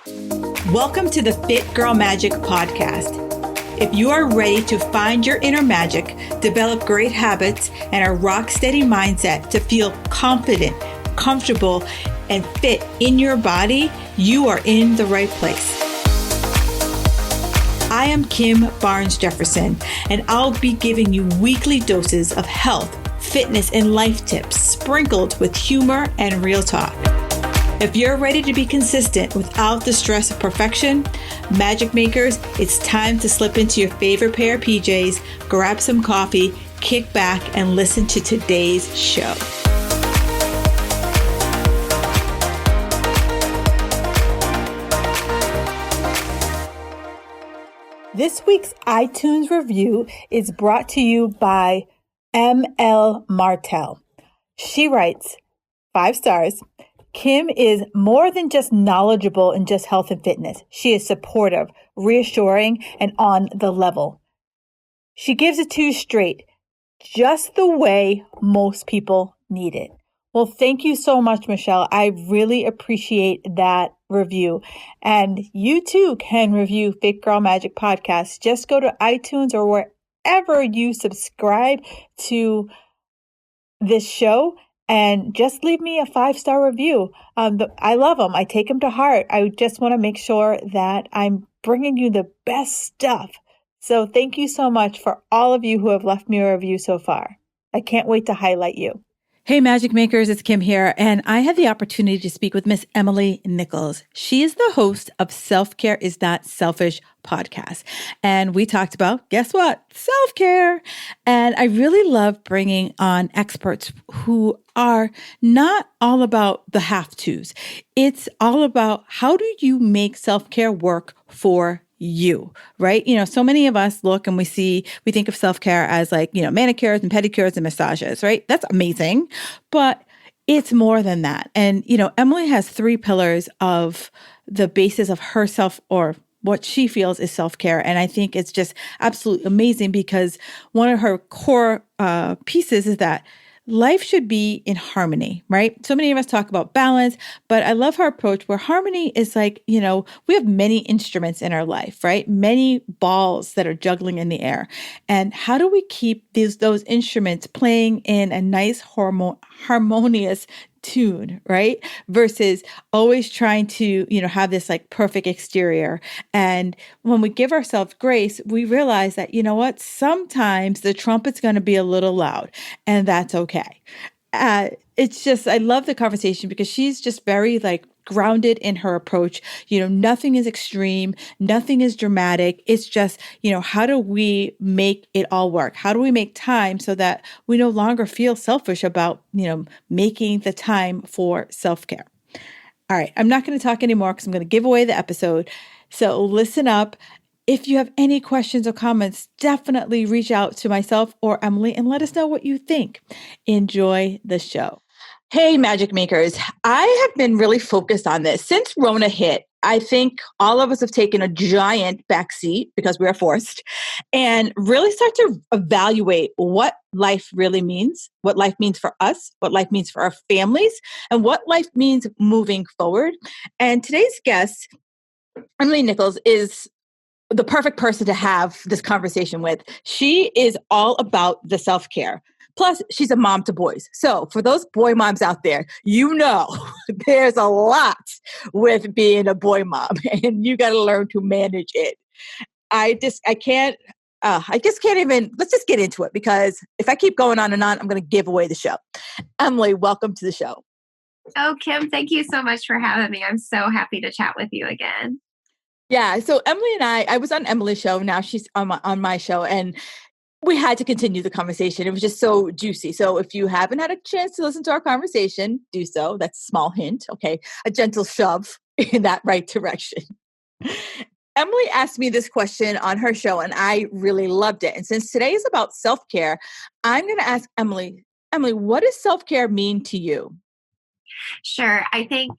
Welcome to the Fit Girl Magic podcast. If you are ready to find your inner magic, develop great habits, and a rock steady mindset to feel confident, comfortable, and fit in your body, you are in the right place. I am Kim Barnes Jefferson, and I'll be giving you weekly doses of health, fitness, and life tips sprinkled with humor and real talk. If you're ready to be consistent without the stress of perfection, magic makers, it's time to slip into your favorite pair of PJs, grab some coffee, kick back, and listen to today's show. This week's iTunes review is brought to you by M.L. Martel. She writes, 5 stars. Kim is more than just knowledgeable in just health and fitness. She is supportive, reassuring, and on the level. She gives it to you straight, just the way most people need it. Well, thank you so much, Michelle. I really appreciate that review. And you too can review Fit Girl Magic Podcast. Just go to iTunes or wherever you subscribe to this show and just leave me a 5-star review. I love them. I take them to heart. I just want to make sure that I'm bringing you the best stuff. So thank you so much for all of you who have left me a review so far. I can't wait to highlight you. Hey, Magic Makers, it's Kim here, and I had the opportunity to speak with Miss Emily Nichols. She is the host of Self-Care is Not Selfish podcast, and we talked about, guess what? Self-care. And I really love bringing on experts who are not all about the have-tos. It's all about how do you make self-care work for you, right? So many of us look and we think of self-care as like, manicures and pedicures and massages, right? That's amazing, but it's more than that. And, Emily has 3 pillars of the basis of herself or what she feels is self-care. And I think it's just absolutely amazing because one of her core pieces is that life should be in harmony, right? So many of us talk about balance, but I love her approach where harmony is like, we have many instruments in our life, right? Many balls that are juggling in the air. And how do we keep those instruments playing in a nice harmonious tune, right? Versus always trying to, have this like perfect exterior. And when we give ourselves grace, we realize that, sometimes the trumpet's going to be a little loud and that's okay. It's just, I love the conversation because she's just very like grounded in her approach. Nothing is extreme, nothing is dramatic. It's just, how do we make it all work? How do we make time so that we no longer feel selfish about, making the time for self-care? All right. I'm not going to talk anymore because I'm going to give away the episode. So listen up. If you have any questions or comments, definitely reach out to myself or Emily and let us know what you think. Enjoy the show. Hey, Magic Makers. I have been really focused on this. Since RONA hit, I think all of us have taken a giant backseat because we are forced and really start to evaluate what life really means, what life means for us, what life means for our families, and what life means moving forward. And today's guest, Emily Nichols, is the perfect person to have this conversation with. She is all about the self-care. Plus, she's a mom to boys. So for those boy moms out there, there's a lot with being a boy mom and you got to learn to manage it. I just can't even, let's just get into it because if I keep going on and on, I'm going to give away the show. Emily, welcome to the show. Oh, Kim, thank you so much for having me. I'm so happy to chat with you again. Yeah. So Emily and I was on Emily's show. Now she's on my show and we had to continue the conversation. It was just so juicy. So if you haven't had a chance to listen to our conversation, do so. That's a small hint. Okay. A gentle shove in that right direction. Emily asked me this question on her show and I really loved it. And since today is about self-care, I'm going to ask Emily, what does self-care mean to you? Sure. I think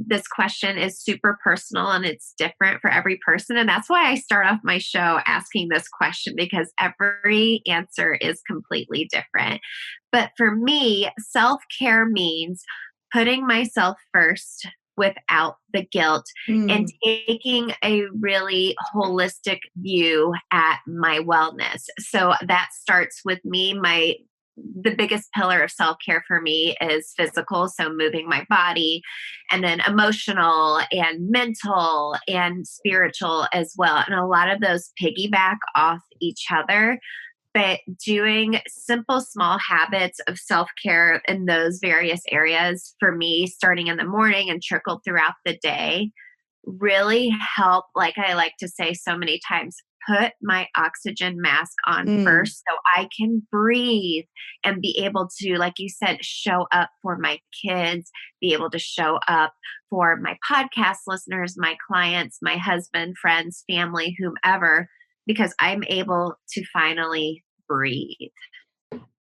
this question is super personal and it's different for every person. And that's why I start off my show asking this question because every answer is completely different. But for me, self-care means putting myself first, without the guilt and Mm. taking a really holistic view at my wellness. So that starts with me. The biggest pillar of self-care for me is physical, so moving my body, and then emotional and mental and spiritual as well. And a lot of those piggyback off each other, but doing simple, small habits of self care in those various areas for me, starting in the morning and trickled throughout the day, really help. Like I like to say so many times, put my oxygen mask on Mm. first so I can breathe and be able to, like you said, show up for my kids, be able to show up for my podcast listeners, my clients, my husband, friends, family, whomever, because I'm able to finally breathe.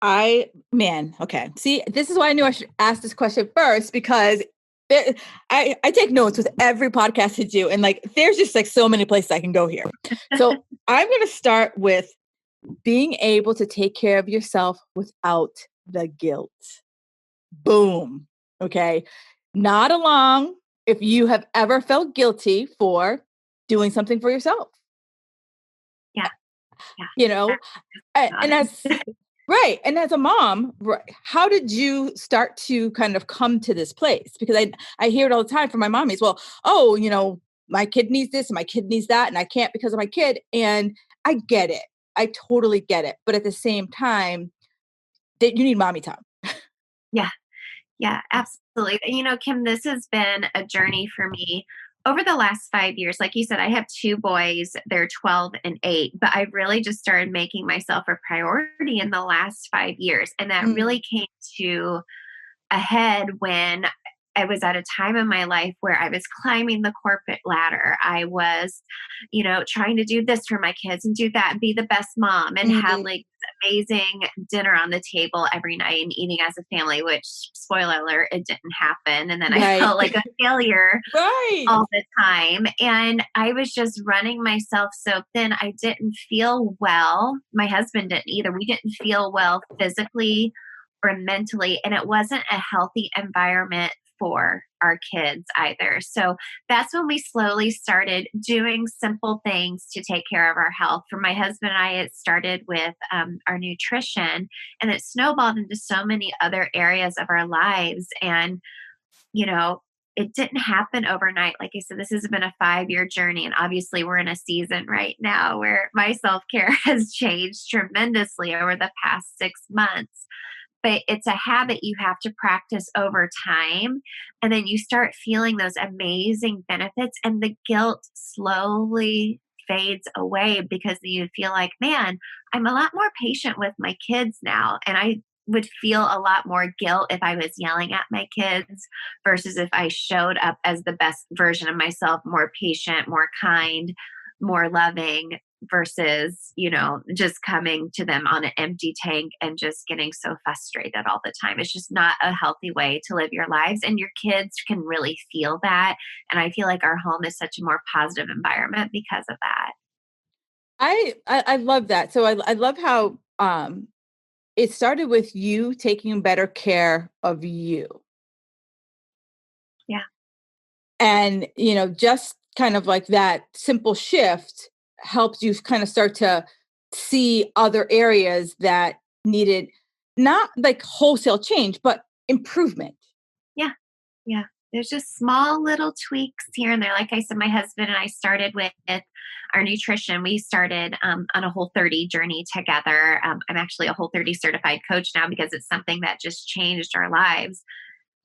Okay. See, this is why I knew I should ask this question first because I take notes with every podcast I do. And like, there's just like so many places I can go here. So I'm going to start with being able to take care of yourself without the guilt. Boom. Okay. Nod along if you have ever felt guilty for doing something for yourself. Yeah. Yeah. You know, and as right. And as a mom, how did you start to kind of come to this place? Because I hear it all the time from my mommies. Well, oh, my kid needs this and my kid needs that, and I can't because of my kid. And I get it. I totally get it. But at the same time, that you need mommy time. Yeah. Yeah, absolutely. Kim, this has been a journey for me over the last 5 years. Like you said, I have two boys, they're 12 and 8, but I've really just started making myself a priority in the last 5 years. And that Mm. really came to ahead when I was at a time in my life where I was climbing the corporate ladder. I was, trying to do this for my kids and do that and be the best mom and have Mm. like amazing dinner on the table every night and eating as a family, which, spoiler alert, it didn't happen. And then I Right. felt like a failure Right. all the time. And I was just running myself so thin. I didn't feel well. My husband didn't either. We didn't feel well physically or mentally. And it wasn't a healthy environment for our kids either. So that's when we slowly started doing simple things to take care of our health. For my husband and I, it started with our nutrition, and it snowballed into so many other areas of our lives. And, you know, it didn't happen overnight. Like I said, this has been a 5 year journey. And obviously, we're in a season right now where my self care has changed tremendously over the past 6 months. But it's a habit you have to practice over time. And then you start feeling those amazing benefits, and the guilt slowly fades away because you feel like, man, I'm a lot more patient with my kids now. And I would feel a lot more guilt if I was yelling at my kids versus if I showed up as the best version of myself, more patient, more kind, more loving, versus, just coming to them on an empty tank and just getting so frustrated all the time. It's just not a healthy way to live your lives. And your kids can really feel that. And I feel like our home is such a more positive environment because of that. I love that. So I love how it started with you taking better care of you. Yeah. And, just kind of like that simple shift helps you kind of start to see other areas that needed not like wholesale change, but improvement. Yeah. Yeah. There's just small little tweaks here and there. Like I said, my husband and I started with our nutrition. We started on a Whole30 journey together. I'm actually a Whole30 certified coach now because it's something that just changed our lives.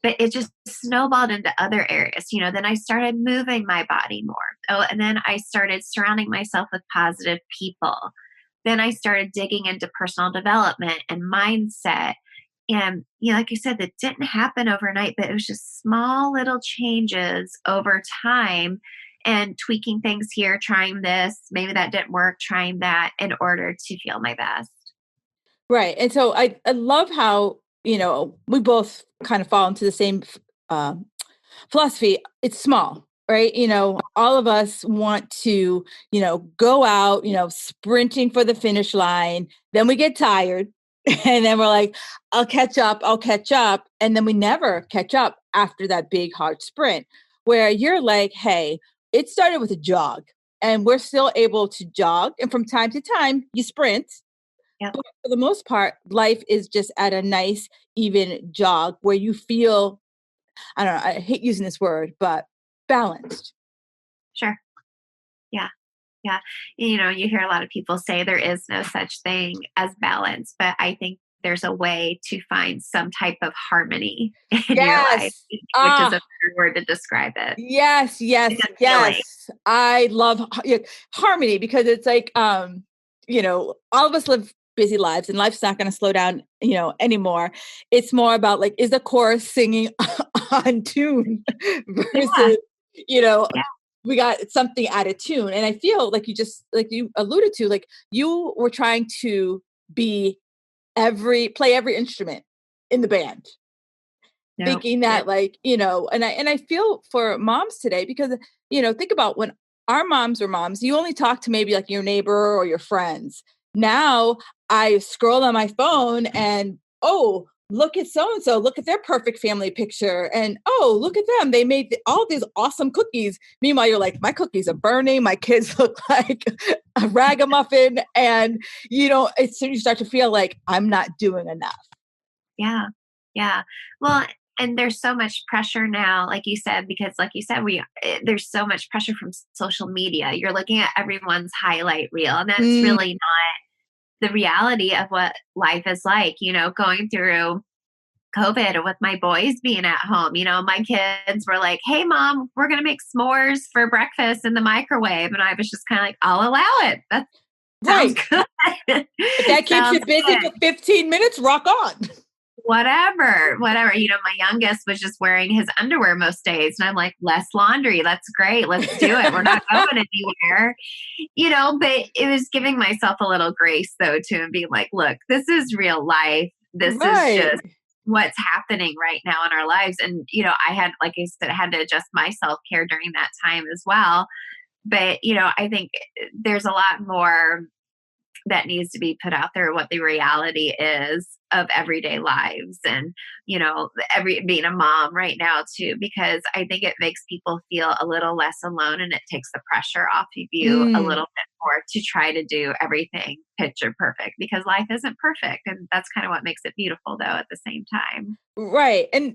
But it just snowballed into other areas. Then I started moving my body more. Oh, and then I started surrounding myself with positive people. Then I started digging into personal development and mindset. And, like you said, that didn't happen overnight, but it was just small little changes over time and tweaking things here, trying this, maybe that didn't work, trying that in order to feel my best. Right. And so I love how, we both kind of fall into the same uh, philosophy. It's small, right? All of us want to, go out, sprinting for the finish line. Then we get tired. And then we're like, I'll catch up. And then we never catch up after that big, hard sprint. where you're like, hey, it started with a jog and we're still able to jog. And from time to time, you sprint. Yep. But for the most part, life is just at a nice, even jog where you feel, I don't know, I hate using this word, but balanced. Sure. Yeah. Yeah. You hear a lot of people say there is no such thing as balance, but I think there's a way to find some type of harmony in your life, Yes. which is a Ah, better word to describe it. yes, It's yes, a feeling. yes. I love harmony because it's like, all of us live busy lives and life's not going to slow down, anymore. It's more about like, is the chorus singing on tune Yeah. versus, you know, Yeah. we got something out of tune. And I feel like like you alluded to, like you were trying to be play every instrument in the band, No. thinking that like, and I feel for moms today because, think about when our moms were moms, you only talk to maybe like your neighbor or your friends. Now I scroll on my phone and, oh, look at so and so, look at their perfect family picture. And oh, look at them. They made all these awesome cookies. Meanwhile, you're like, my cookies are burning. My kids look like a ragamuffin. And, you start to feel like I'm not doing enough. Yeah. Yeah. Well, and there's so much pressure now, like you said, because like you said, there's so much pressure from social media. You're looking at everyone's highlight reel, and that's Mm, really not the reality of what life is like, going through COVID with my boys being at home. My kids were like, "Hey mom, we're going to make s'mores for breakfast in the microwave." And I was just kind of like, "I'll allow it. That sounds right. good." If that keeps you Sounds busy good. for 15 minutes, rock on. Whatever. My youngest was just wearing his underwear most days. And I'm like, less laundry. That's great. Let's do it. We're not going anywhere, but it was giving myself a little grace though, too, and being like, look, this is real life. This is Right. just what's happening right now in our lives. And, I had, like I said, I had to adjust my self care during that time as well. But, I think there's a lot more that needs to be put out there, what the reality is of everyday lives, and every being a mom right now too, because I think it makes people feel a little less alone, and it takes the pressure off of you a Mm. little bit more to try to do everything picture perfect, because life isn't perfect, and that's kind of what makes it beautiful though at the same time. Right. And,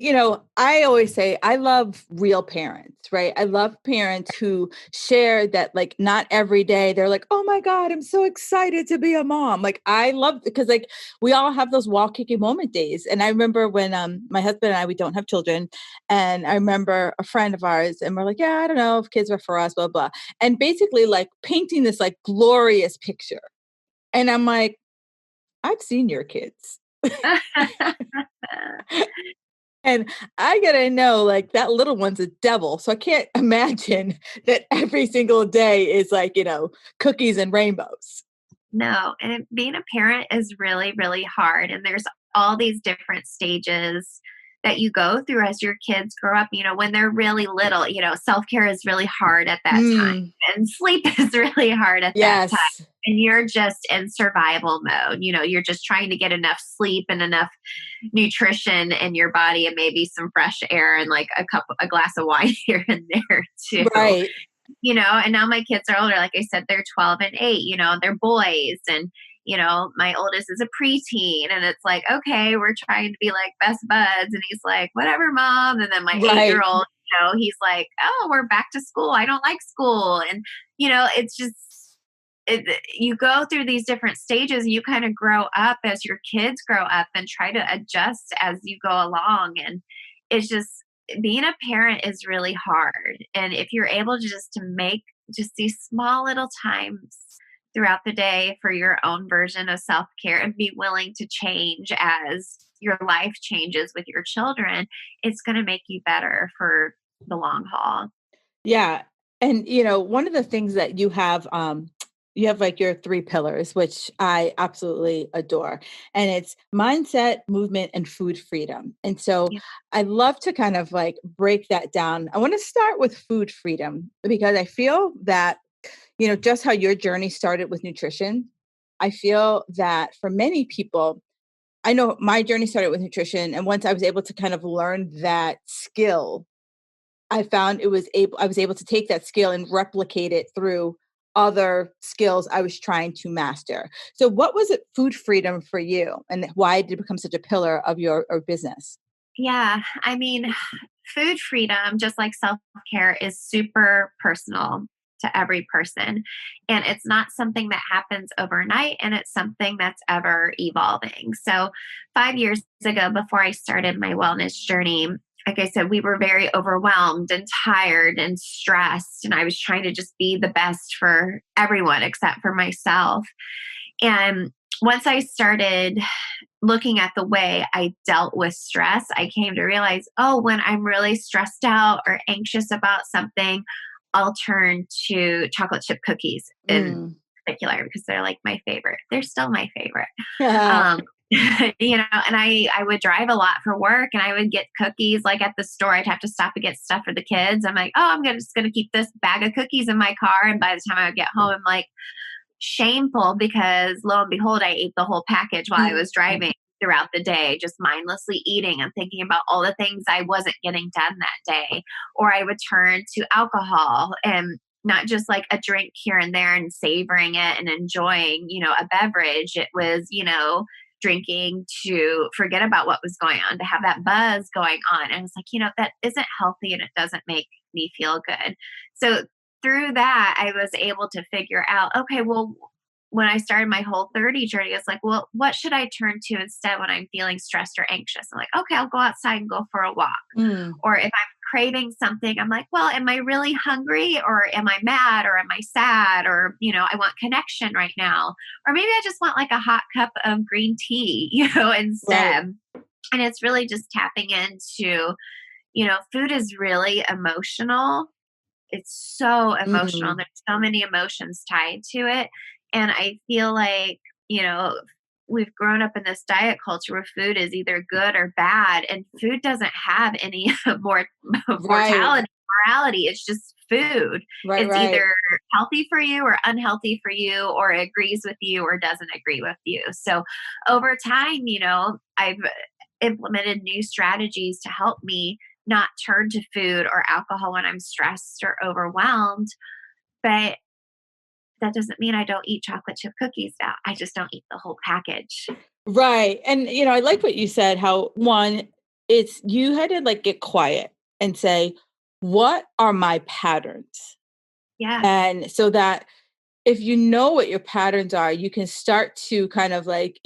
I always say I love real parents, right? I love parents who share that, like, not every day they're like, oh my God, I'm so excited to be a mom. Like, I love because, like, we all have those wall kicking moment days. And I remember when my husband and I, we don't have children. And I remember a friend of ours, and we're like, yeah, I don't know if kids were for us, blah, blah. And basically, like, painting this, like, glorious picture. And I'm like, I've seen your kids. And I gotta know, like, that little one's a devil. So I can't imagine that every single day is like, cookies and rainbows. No, and being a parent is really, really hard. And there's all these different stages that you go through as your kids grow up. When they're really little, self care is really hard at that time, Mm, and sleep is really hard at that time. yes. And you're just in survival mode. You're just trying to get enough sleep and enough nutrition in your body, and maybe some fresh air, and like a glass of wine here and there too. Right. And now my kids are older. Like I said, they're 12 and 8, they're boys. And, my oldest is a preteen. And it's like, okay, we're trying to be like best buds. And he's like, whatever, mom. And then my 8-year Right. old, he's like, oh, we're back to school. I don't like school. And, it's just, you go through these different stages, and you kind of grow up as your kids grow up and try to adjust as you go along. And it's just, being a parent is really hard. And if you're able to just to make just these small little times throughout the day for your own version of self-care, and be willing to change as your life changes with your children, it's going to make you better for the long haul. Yeah. And one of the things that you have like your three pillars, which I absolutely adore. And it's mindset, movement, and food freedom. And so Yeah. I love to kind of like break that down. I want to start with food freedom because I feel that, just how your journey started with nutrition. I feel that for many people, I know my journey started with nutrition. And once I was able to kind of learn that skill, I found I was able to take that skill and replicate it through other skills I was trying to master. So what was it food freedom for you, and why did it become such a pillar of your business? Yeah. I mean, food freedom, just like self care, is super personal to every person. And it's not something that happens overnight, and it's something that's ever evolving. So, 5 years ago, before I started my wellness journey, like I said, we were very overwhelmed and tired and stressed. And I was trying to just be the best for everyone except for myself. And once I started looking at the way I dealt with stress, I came to realize, oh, when I'm really stressed out or anxious about something, I'll turn to chocolate chip cookies in Mm. particular because they're like my favorite. They're still my favorite. Yeah. Um, and I would drive a lot for work and I would get cookies like at the store. I'd have to stop and get stuff for the kids. I'm like, oh, just gonna keep this bag of cookies in my car. And by the time I would get home, I'm like, shameful because lo and behold, I ate the whole package while I was driving throughout the day, just mindlessly eating and thinking about all the things I wasn't getting done that day. Or I would turn to alcohol, and not just like a drink here and there and savoring it and enjoying, a beverage. It was, drinking to forget about what was going on, to have that buzz going on. And it's like, that isn't healthy and it doesn't make me feel good. So through that, I was able to figure out, okay, well, when I started my whole 30 journey, it's like, well, what should I turn to instead when I'm feeling stressed or anxious? I'm like, okay, I'll go outside and go for a walk. Mm. Or if I'm craving something, I'm like, well, am I really hungry or am I mad or am I sad or, I want connection right now. Or maybe I just want like a hot cup of green tea, Right. instead. And it's really just tapping into, food is really emotional. It's so emotional. Mm. There's so many emotions tied to it. And I feel like, we've grown up in this diet culture where food is either good or bad, and food doesn't have any more Right. morality. It's just food. Right. It's Right. either healthy for you or unhealthy for you, or agrees with you or doesn't agree with you. So over time, I've implemented new strategies to help me not turn to food or alcohol when I'm stressed or overwhelmed. But that doesn't mean I don't eat chocolate chip cookies now. I just don't eat the whole package. Right. And I like what you said, how one, it's you had to like get quiet and say, what are my patterns? Yeah. And so that if you know what your patterns are, you can start to kind of like,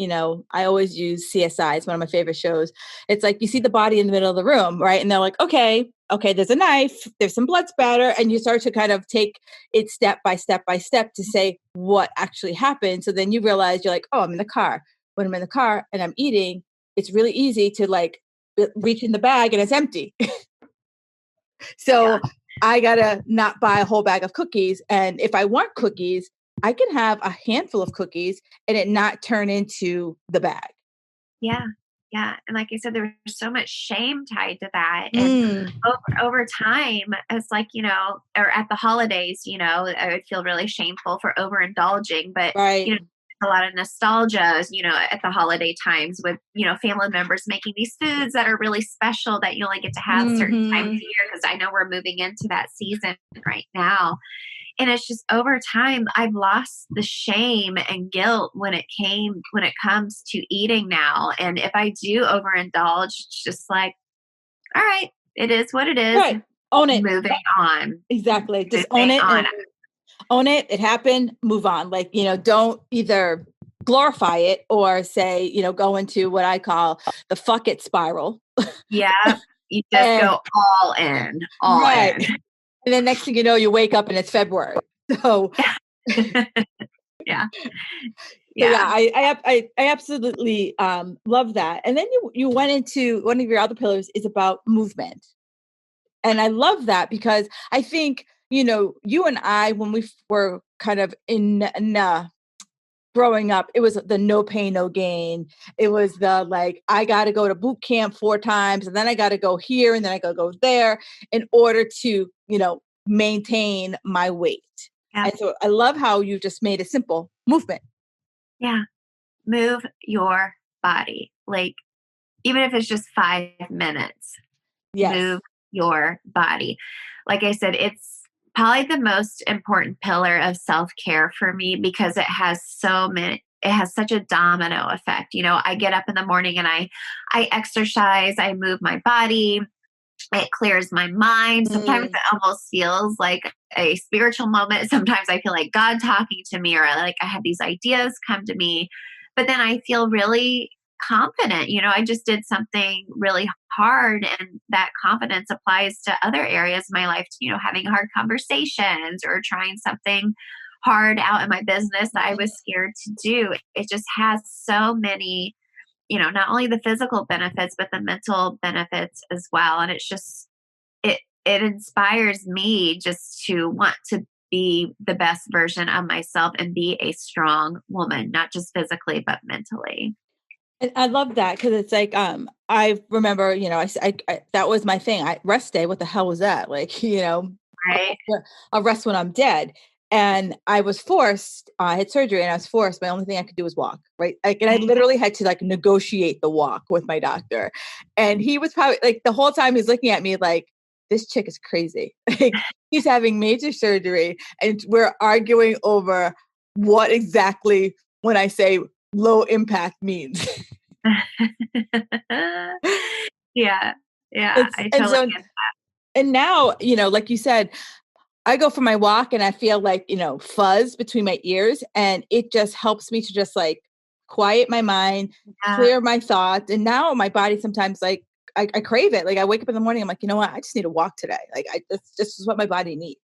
I always use CSI. It's one of my favorite shows. It's like you see the body in the middle of the room, right? And they're like, okay, there's a knife, there's some blood spatter. And you start to kind of take it step by step by step to say what actually happened. So then you realize you're like, oh, I'm in the car. When I'm in the car and I'm eating, it's really easy to like reach in the bag and it's empty. So Yeah. I gotta not buy a whole bag of cookies. And if I want cookies, I can have a handful of cookies and it not turn into the bag. Yeah. Yeah. And like I said, there's so much shame tied to that. And Mm. over time, it's like, or at the holidays, I would feel really shameful for overindulging. But, Right. a lot of nostalgia, at the holiday times with, family members making these foods that are really special that you only get to have certain times Hmm. a year. Cause I know we're moving into that season right now. And it's just over time, I've lost the shame and guilt when it comes to eating now. And if I do overindulge, it's just like, all right, it is what it is. Right. Own it. Moving on. Exactly. Just own Moving it on. and own it. It happened. Move on. Like, don't either glorify it or say, go into what I call the fuck it spiral. Yeah. You just And go all in, all right. in. And then next thing you know, you wake up and it's February. So Yeah. So yeah, Yeah. I absolutely love that. And then you went into one of your other pillars is about movement. And I love that because I think, you and I, when we were kind of in growing up, it was the no pain, no gain. It was the like, I got to go to boot camp 4 times and then I got to go here and then I got to go there in order to, maintain my weight. Yeah. And so I love how you just made it simple movement. Yeah. Move your body. Like, even if it's just 5 minutes, Yes. move your body. Like I said, it's probably the most important pillar of self-care for me because it has such a domino effect. I get up in the morning and I exercise, I move my body, it clears my mind. Sometimes Mm. it almost feels like a spiritual moment. Sometimes I feel like God talking to me, or like I have these ideas come to me. But then I feel really confident. I just did something really hard, and that confidence applies to other areas of my life, having hard conversations or trying something hard out in my business that I was scared to do. It just has so many, not only the physical benefits, but the mental benefits as well. And it's just, it inspires me just to want to be the best version of myself and be a strong woman, not just physically, but mentally. And I love that because it's like, I remember, that was my thing. Rest day. What the hell was that? Like, Right. I'll rest when I'm dead. And I was forced, I had surgery and I was forced. My only thing I could do was walk. Right. Like, and I literally had to like negotiate the walk with my doctor. And he was probably like the whole time he's looking at me like, this chick is crazy. Like, he's having major surgery and we're arguing over what exactly when I say low impact means. Yeah. Yeah. It's I and totally so get and now, like you said, I go for my walk and I feel like, fuzz between my ears and it just helps me to just like quiet my mind, that. clear my thoughts. And now my body sometimes like I crave it. Like I wake up in the morning, I'm like, you know what? I just need to walk today. Like this is what my body needs.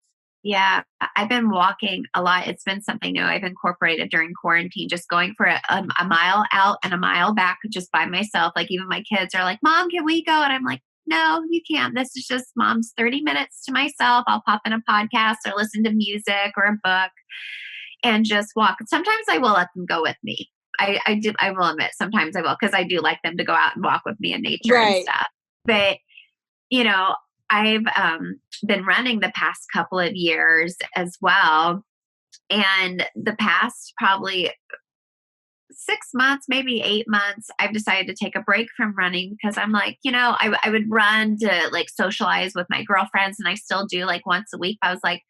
Yeah, I've been walking a lot. It's been something new I've incorporated during quarantine, just going for a mile out and a mile back just by myself. Like even my kids are like, Mom, can we go? And I'm like, no, you can't. This is just Mom's 30 minutes to myself. I'll pop in a podcast or listen to music or a book and just walk. Sometimes I will let them go with me. I will admit, sometimes I will, because I do like them to go out and walk with me in nature and Right. stuff. But you know, I've been running the past couple of years as well. And the past probably 6 months, maybe 8 months, I've decided to take a break from running because I'm like, I would run to like socialize with my girlfriends, and I still do like once a week. I was like,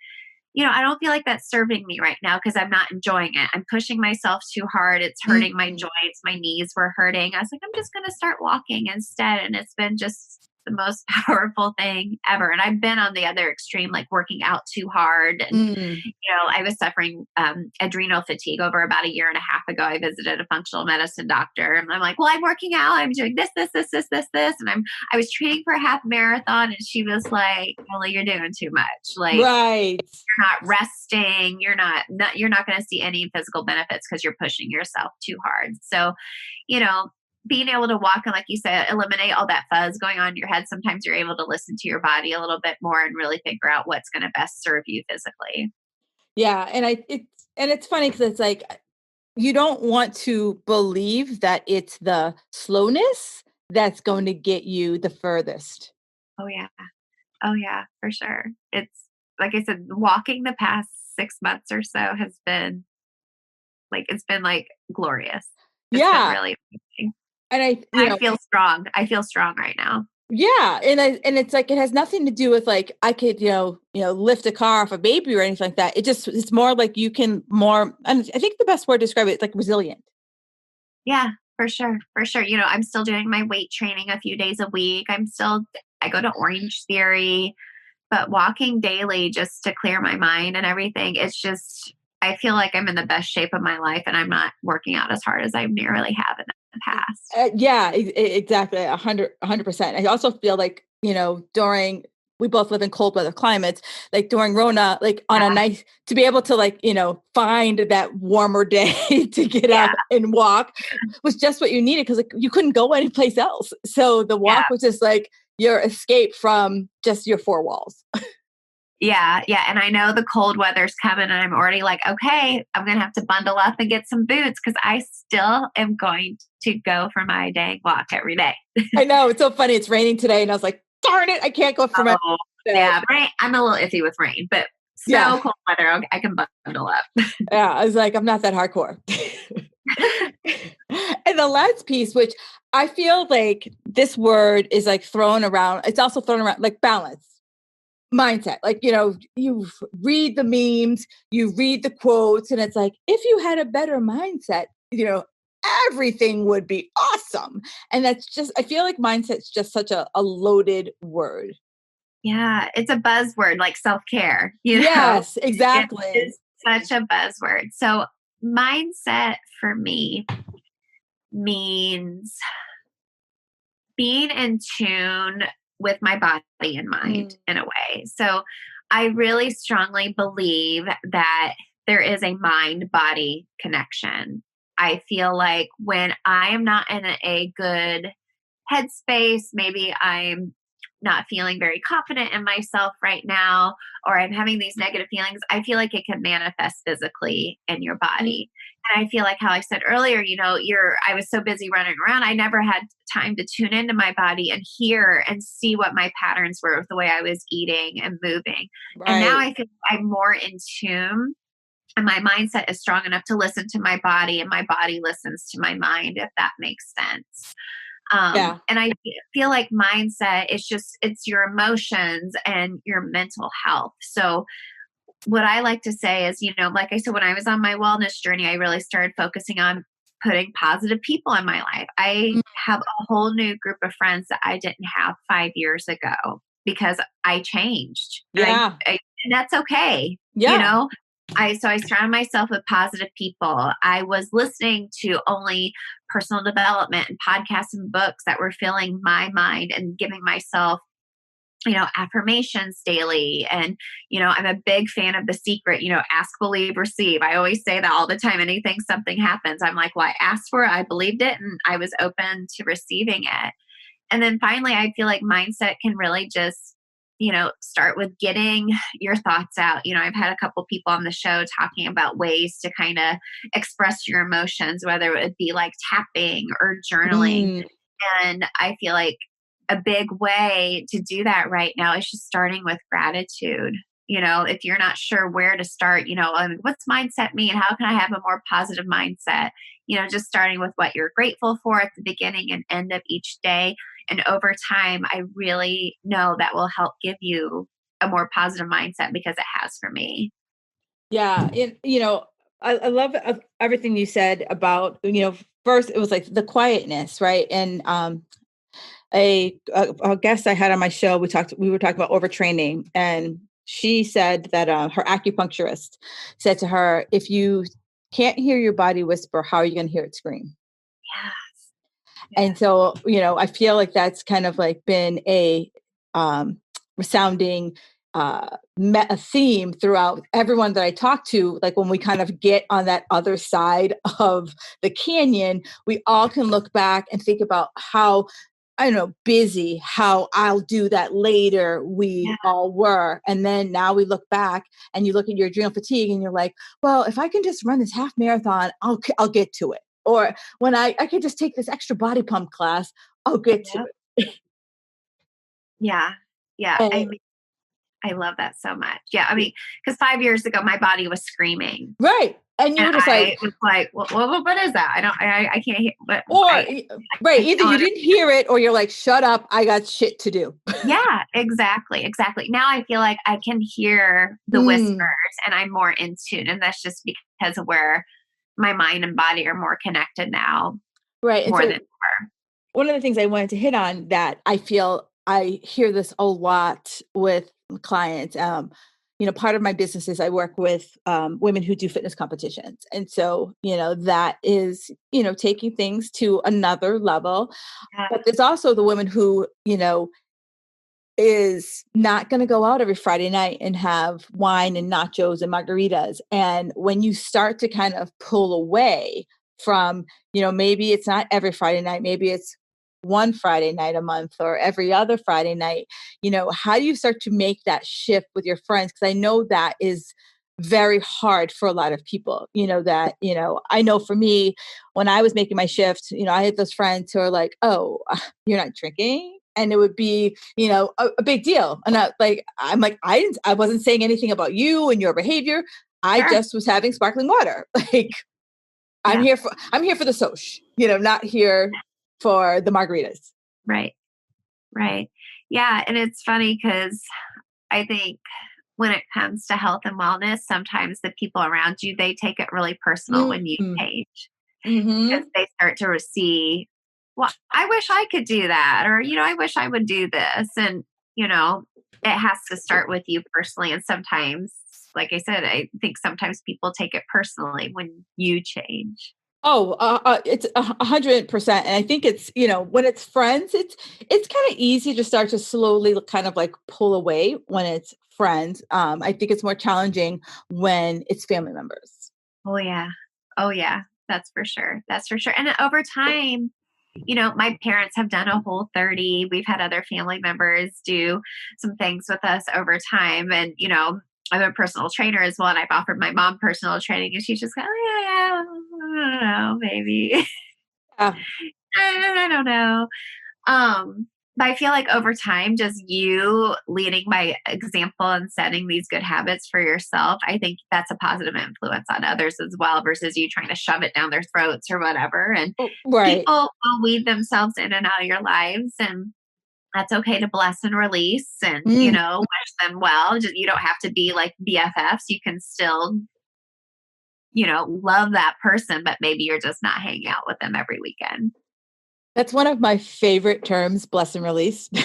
I don't feel like that's serving me right now because I'm not enjoying it. I'm pushing myself too hard. It's hurting my Mhm. joints. My knees were hurting. I was like, I'm just going to start walking instead. And it's been just the most powerful thing ever. And I've been on the other extreme, like working out too hard. And, Mm. I was suffering adrenal fatigue over about a year and a half ago. I visited a functional medicine doctor and I'm like, well, I'm working out. I'm doing this, this, this, this, this, this. And I was training for a half marathon, and she was like, Ellie, you're doing too much. Like, Right. you're not resting, you're not going to see any physical benefits because you're pushing yourself too hard. So, you know being able to walk and, like you said, eliminate all that fuzz going on in your head, sometimes you're able to listen to your body a little bit more and really figure out what's going to best serve you physically. Yeah. And it's funny because it's like you don't want to believe that it's the slowness that's going to get you the furthest. Oh yeah. Oh yeah, for sure. It's like I said, walking the past 6 months or so has been it's been like glorious. It's been Yeah. really amazing. And I feel strong. I feel strong right now. yeah, and it's like it has nothing to do with like I could, lift a car off a baby or anything like that. It's more like you can more and I think the best word to describe it is like resilient. Yeah, for sure. For sure. I'm still doing my weight training a few days a week. I go to Orange Theory, but walking daily just to clear my mind and everything, I feel like I'm in the best shape of my life and I'm not working out as hard as I nearly have in the past. Yeah, exactly. 100%. I also feel like, during we both live in cold weather climates, like during Rona, like on a Yeah. nice to be able to like, find that warmer day to get Yeah. up and walk was just what you needed because like you couldn't go anyplace else. So the Yeah. walk was just like your escape from just your four walls. Yeah. Yeah. And I know the cold weather's coming and I'm already like, okay, I'm going to have to bundle up and get some boots because I still am going to go for my dang walk every day. I know it's so funny. It's raining today, and I was like, darn it, I can't go for my. Oh, yeah. Rain. I'm a little iffy with rain, but snow, Yeah, cold weather, I can bundle up. yeah. I was like, I'm not that hardcore. And the last piece, which I feel like this word is like thrown around. It's also thrown around like balance, mindset. Like, you read the memes, you read the quotes, and it's like, if you had a better mindset, everything would be awesome. And that's just, I feel like mindset's just such a loaded word. Yeah, it's a buzzword like self-care, Yes, exactly. It is such a buzzword. So mindset for me means being in tune with my body and mind in a way. So I really strongly believe that there is a mind body connection. I feel like when I am not in a good headspace, maybe I'm not feeling very confident in myself right now, or I'm having these negative feelings, I feel like it can manifest physically in your body. And I feel like how I said earlier, I was so busy running around, I never had time to tune into my body and hear and see what my patterns were with the way I was eating and moving. Right. And now I feel like I'm more in tune and my mindset is strong enough to listen to my body and my body listens to my mind, if that makes sense. And I feel like mindset is it's your emotions and your mental health. So what I like to say is, like I said, when I was on my wellness journey, I really started focusing on putting positive people in my life. I have a whole new group of friends that I didn't have 5 years ago because I changed. Yeah. And that's okay. Yeah. I surrounded myself with positive people. I was listening to only personal development and podcasts and books that were filling my mind and giving myself, affirmations daily. And, I'm a big fan of The Secret, ask, believe, receive. I always say that all the time. Anything, something happens. I'm like, well, I asked for it, I believed it, and I was open to receiving it. And then finally, I feel like mindset can really just, start with getting your thoughts out. I've had a couple people on the show talking about ways to kind of express your emotions, whether it would be like tapping or journaling. And I feel like a big way to do that right now is just starting with gratitude. If you're not sure where to start, what's mindset mean? How can I have a more positive mindset? Just starting with what you're grateful for at the beginning and end of each day. And over time, I really know that will help give you a more positive mindset because it has for me. Yeah. I love everything you said about, first it was like the quietness, right? And a guest I had on my show, we were talking about overtraining, and she said that her acupuncturist said to her, if you can't hear your body whisper, how are you going to hear it scream? Yes. And so, I feel like that's kind of like been a resounding a theme throughout everyone that I talk to. Like when we kind of get on that other side of the canyon, we all can look back and think about how, I don't know, busy, how I'll do that later we all were. And then now we look back and you look at your adrenal fatigue and you're like, well, if I can just run this half marathon, I'll get to it. Or when I could just take this extra body pump class, I'll get to it. Yeah. Yeah. I love that so much. Yeah. Because 5 years ago, my body was screaming. Right. And you were just I was like, well, what is that? I can't hear. But right. Either you didn't hear it or you're like, shut up. I got shit to do. Yeah, exactly. Now I feel like I can hear the whispers and I'm more in tune. And that's just because of where my mind and body are more connected now. Right. More than ever. One of the things I wanted to hit on that I feel I hear this a lot with clients. Part of my business is I work with women who do fitness competitions. And so, that is, taking things to another level. But there's also the women who, is not going to go out every Friday night and have wine and nachos and margaritas. And when you start to kind of pull away from, maybe it's not every Friday night, maybe it's one Friday night a month or every other Friday night, how do you start to make that shift with your friends? Because I know that is very hard for a lot of people, I know for me, when I was making my shift, I had those friends who are like, oh, you're not drinking? And it would be, a big deal. And I'm like, I wasn't saying anything about you and your behavior. I just was having sparkling water. Like, I'm here for the soch, not here for the margaritas. Right. Right. Yeah. And it's funny because I think when it comes to health and wellness, sometimes the people around you, they take it really personal when you Mm-hmm. change because Mm-hmm. they start to see, well, I wish I could do that. Or, I wish I would do this. And, it has to start with you personally. And sometimes, like I said, I think sometimes people take it personally when you change. Oh, it's 100%. And I think it's, when it's friends, it's kind of easy to start to slowly kind of like pull away when it's friends. I think it's more challenging when it's family members. Oh, yeah. Oh, yeah. That's for sure. That's for sure. And over time, my parents have done a whole 30. We've had other family members do some things with us over time. And, I'm a personal trainer as well. And I've offered my mom personal training. And she's just going, oh, yeah, I don't know, maybe. Yeah, I don't know. Um, but I feel like over time, just you leading by example and setting these good habits for yourself, I think that's a positive influence on others as well, versus you trying to shove it down their throats or whatever. And right. people will weed themselves in and out of your lives. And that's okay to bless and release and, Mm. wish them well. Just, you don't have to be like BFFs. You can still, love that person, but maybe you're just not hanging out with them every weekend. That's one of my favorite terms, bless and release. Yeah.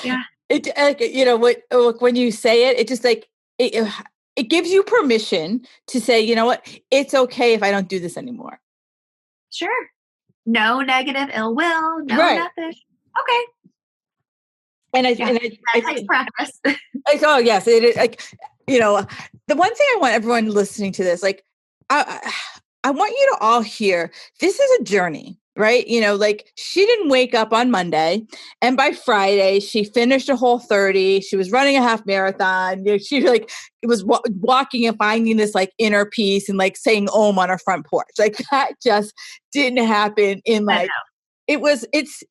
Yeah. It, like, what, look, when you say it, it just like, it gives you permission to say, you know what, it's okay if I don't do this anymore. Sure. No negative ill will, no Right. nothing. Okay. And Yeah. I That takes think, practice. like, oh yes, it is like, you know, the one thing I want everyone listening to this, like, I want you to all hear this is a journey, right? Like she didn't wake up on Monday and by Friday she finished a whole 30. She was running a half marathon. She like was walking and finding this like inner peace and like saying Om on her front porch. Like that just didn't happen in I like know.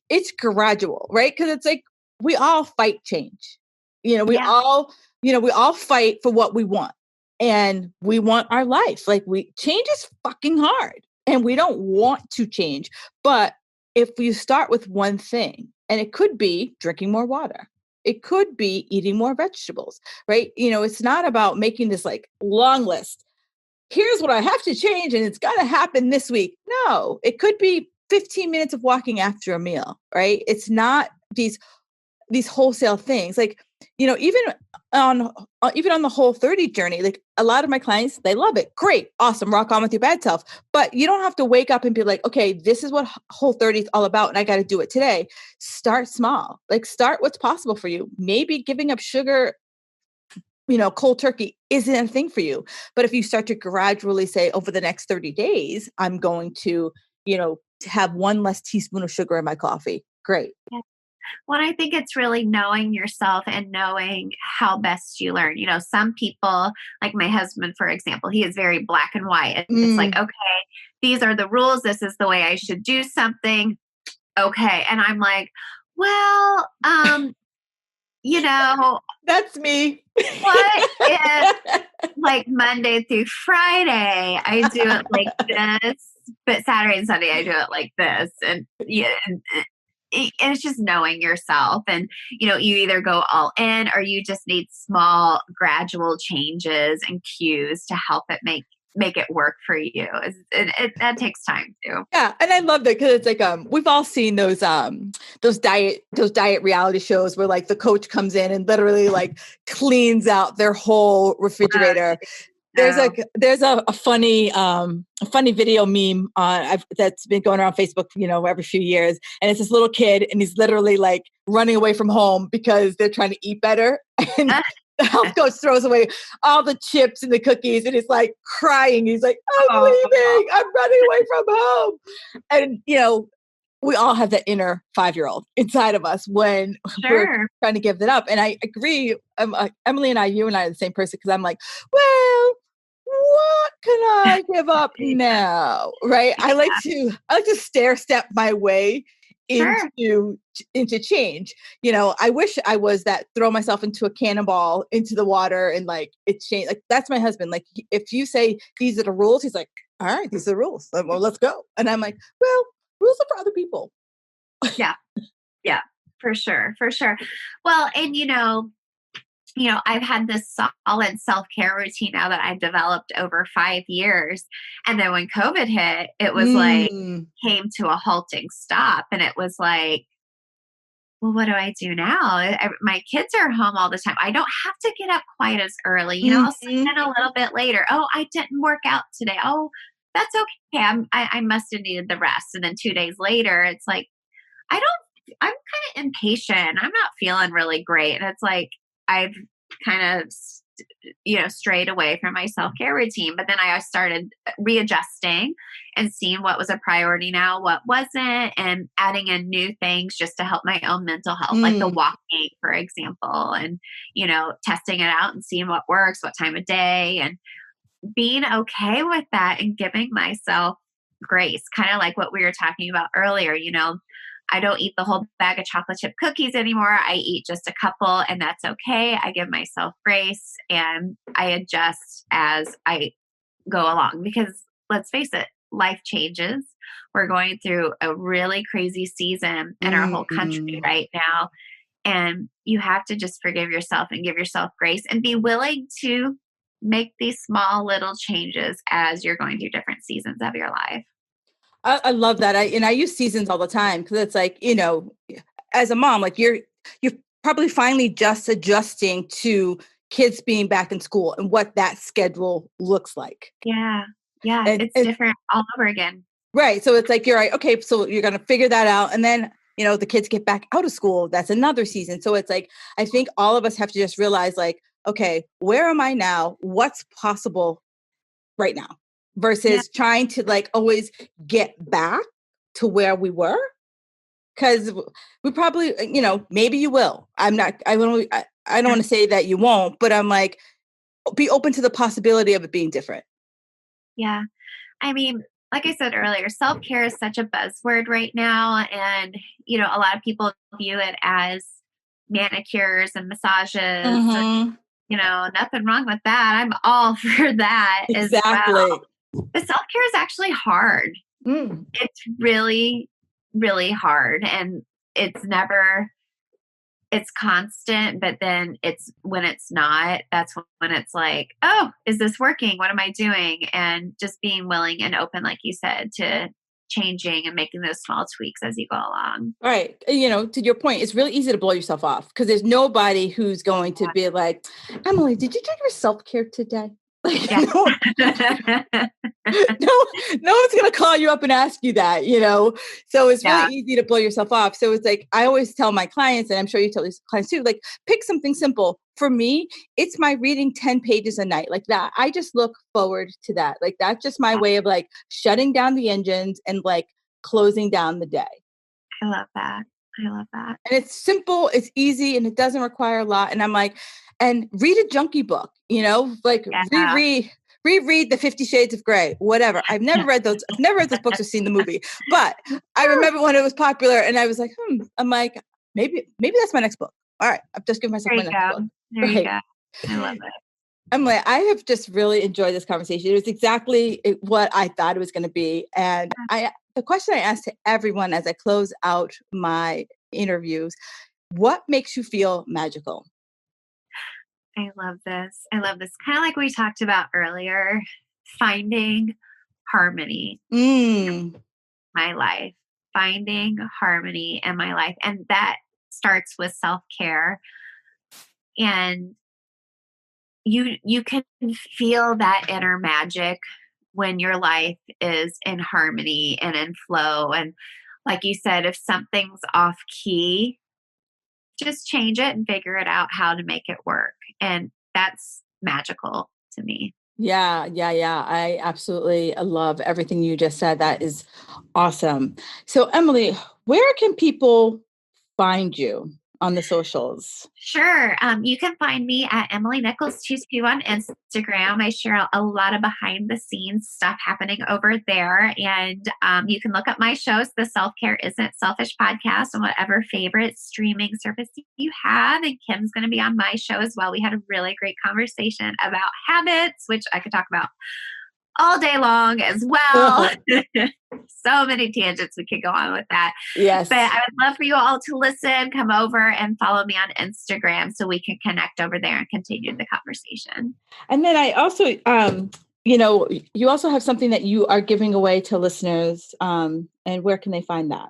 it's gradual, right? Because it's like we all fight change. We Yeah. all, we all fight for what we want. And we want our life. Like we change is fucking hard. And we don't want to change. But if you start with one thing, and it could be drinking more water. It could be eating more vegetables, right? It's not about making this like long list. Here's what I have to change and it's got to happen this week. No, it could be 15 minutes of walking after a meal, right? It's not these wholesale things. Like, even on even on the whole 30 journey, like a lot of my clients, they love it. Great, awesome, rock on with your bad self. But you don't have to wake up and be like, okay, this is what whole 30 is all about and I got to do it today. Start small. Like start what's possible for you. Maybe giving up sugar, cold turkey isn't a thing for you. But if you start to gradually say over the next 30 days, I'm going to, have one less teaspoon of sugar in my coffee. Great. Yeah. Well, I think it's really knowing yourself and knowing how best you learn. Some people, like my husband, for example, he is very black and white. It's like, Mm, okay, these are the rules. This is the way I should do something. Okay. And I'm like, well, you know, that's me. what if like Monday through Friday, I do it like this, but Saturday and Sunday, I do it like this. And yeah, and it's just knowing yourself. And, you either go all in or you just need small, gradual changes and cues to help it make it work for you. That takes time too. Yeah, and I love that because it's like we've all seen those diet reality shows where like the coach comes in and literally like cleans out their whole refrigerator. So There's a funny video meme that's been going around Facebook, every few years, and it's this little kid and he's literally like running away from home because they're trying to eat better, and the health coach throws away all the chips and the cookies, and he's like crying. He's like, "I'm oh, leaving. I'm running away from home," and we all have that inner 5-year-old inside of us when we're sure. trying to give that up. And I agree. Emily and I, you and I are the same person because I'm like, well, what can I give up now? Right. I like to stair step my way Sure. into change. I wish I was that throw myself into a cannonball into the water and like it's changed. Like that's my husband. Like if you say these are the rules, he's like, all right, these are the rules. Well, let's go. And I'm like, well, rules are for other people. Yeah. Yeah. For sure. For sure. Well, and I've had this solid self-care routine now that I've developed over 5 years. And then when COVID hit, it was like, Mm. came to a halting stop. And it was like, well, what do I do now? My kids are home all the time. I don't have to get up quite as early. I'll sleep Mhm. in a little bit later. Oh, I didn't work out today. Oh, that's okay. I must have needed the rest. And then 2 days later, it's like, I'm kind of impatient. I'm not feeling really great. And it's like, I've kind of, strayed away from my self care routine. But then I started readjusting and seeing what was a priority now, what wasn't, and adding in new things just to help my own mental health, like the Mm. walking, for example, and, testing it out and seeing what works, what time of day, and being okay with that and giving myself grace, kind of like what we were talking about earlier. I don't eat the whole bag of chocolate chip cookies anymore. I eat just a couple, and that's okay. I give myself grace and I adjust as I go along because let's face it, life changes. We're going through a really crazy season in our whole country Mm. right now. And you have to just forgive yourself and give yourself grace and be willing to make these small little changes as you're going through different seasons of your life. I love that. I use seasons all the time because it's like, as a mom, like you're probably finally just adjusting to kids being back in school and what that schedule looks like. Yeah. Yeah. It's And different all over again. right. So it's like, you're right. Okay. So you're going to figure that out. And then, the kids get back out of school. That's another season. So it's like, I think all of us have to just realize like, okay, where am I now? What's possible right now Yeah. versus trying to like always get back to where we were. Cause we probably, maybe you will. I don't want to say that you won't, but I'm like, be open to the possibility of it being different. Yeah. I mean, like I said earlier, self care is such a buzzword right now. And, a lot of people view it as manicures and massages. Mm-hmm. Nothing wrong with that. I'm all for that as well. Exactly. But self care is actually hard. Mm. It's really, really hard. And it's never, it's constant, but then it's when it's not, that's when it's like, oh, is this working? What am I doing? And just being willing and open, like you said, to changing and making those small tweaks as you go along. Right. To your point, it's really easy to blow yourself off because there's nobody who's going to be like, Emily, did you do your self-care today? Like, Yeah. no, no one's going to call you up and ask you that. So it's really Yeah. easy to blow yourself off. So it's like, I always tell my clients, and I'm sure you tell these clients too, like, pick something simple. For me, it's my reading 10 pages a night like that. I just look forward to that. Like, that's just my way of like shutting down the engines and like closing down the day. I love that. I love that. And it's simple, it's easy, and it doesn't require a lot. And I'm like, and read a junkie book, like Yeah. reread the 50 Shades of Grey, whatever. I've never read those books or seen the movie, but I remember when it was popular and I was like, I'm like, maybe that's my next book. All right. I've just given myself There my you next book. go. There you Right. go. I love it. I'm like, I have just really enjoyed this conversation. It was exactly what I thought it was going to be. And the question I asked to everyone as I close out my interviews, what makes you feel magical? I love this. I love this. Kind of like we talked about earlier, finding harmony Mm, in my life, finding harmony in my life. And that starts with self-care. And you can feel that inner magic when your life is in harmony and in flow. And like you said, if something's off key, just change it and figure it out how to make it work. And that's magical to me. yeah, yeah, yeah. I absolutely love everything you just said. That is awesome. So, Emily, where can people find you on the socials? Sure. You can find me at Emily Nichols 22 on Instagram. I share a lot of behind the scenes stuff happening over there. And you can look up my shows, the Self Care Isn't Selfish podcast, on whatever favorite streaming service you have. And Kim's going to be on my show as well. We had a really great conversation about habits, which I could talk about all day long as well. So many tangents we could go on with that. Yes. But I would love for you all to listen, come over and follow me on Instagram so we can connect over there and continue the conversation. And then I also, you also have something that you are giving away to listeners. And where can they find that?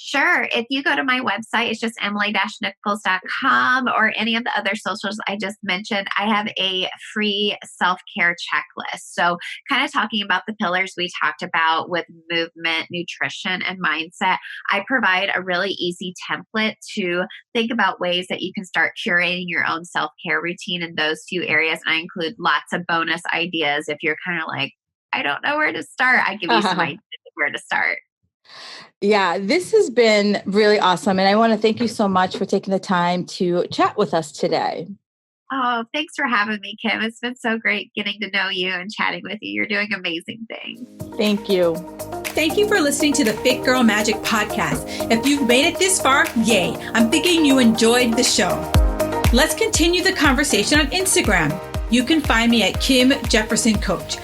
Sure. If you go to my website, it's just emily-nichols.com, or any of the other socials I just mentioned, I have a free self-care checklist. So kind of talking about the pillars we talked about with movement, nutrition, and mindset, I provide a really easy template to think about ways that you can start curating your own self-care routine in those few areas. And I include lots of bonus ideas if you're kind of like, I don't know where to start. I give you some ideas of where to start. Yeah, this has been really awesome. And I want to thank you so much for taking the time to chat with us today. Oh, thanks for having me, Kim. It's been so great getting to know you and chatting with you. You're doing amazing things. Thank you. Thank you for listening to the Fit Girl Magic podcast. If you've made it this far, yay. I'm thinking you enjoyed the show. Let's continue the conversation on Instagram. You can find me at Kim Jefferson Coach.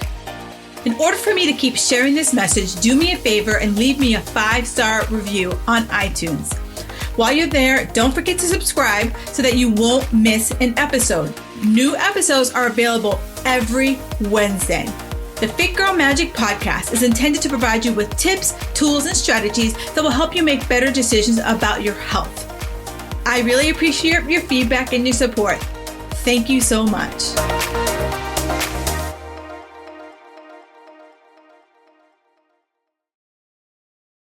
In order for me to keep sharing this message, do me a favor and leave me a 5-star review on iTunes. While you're there, don't forget to subscribe so that you won't miss an episode. New episodes are available every Wednesday. The Fit Girl Magic podcast is intended to provide you with tips, tools, and strategies that will help you make better decisions about your health. I really appreciate your feedback and your support. Thank you so much.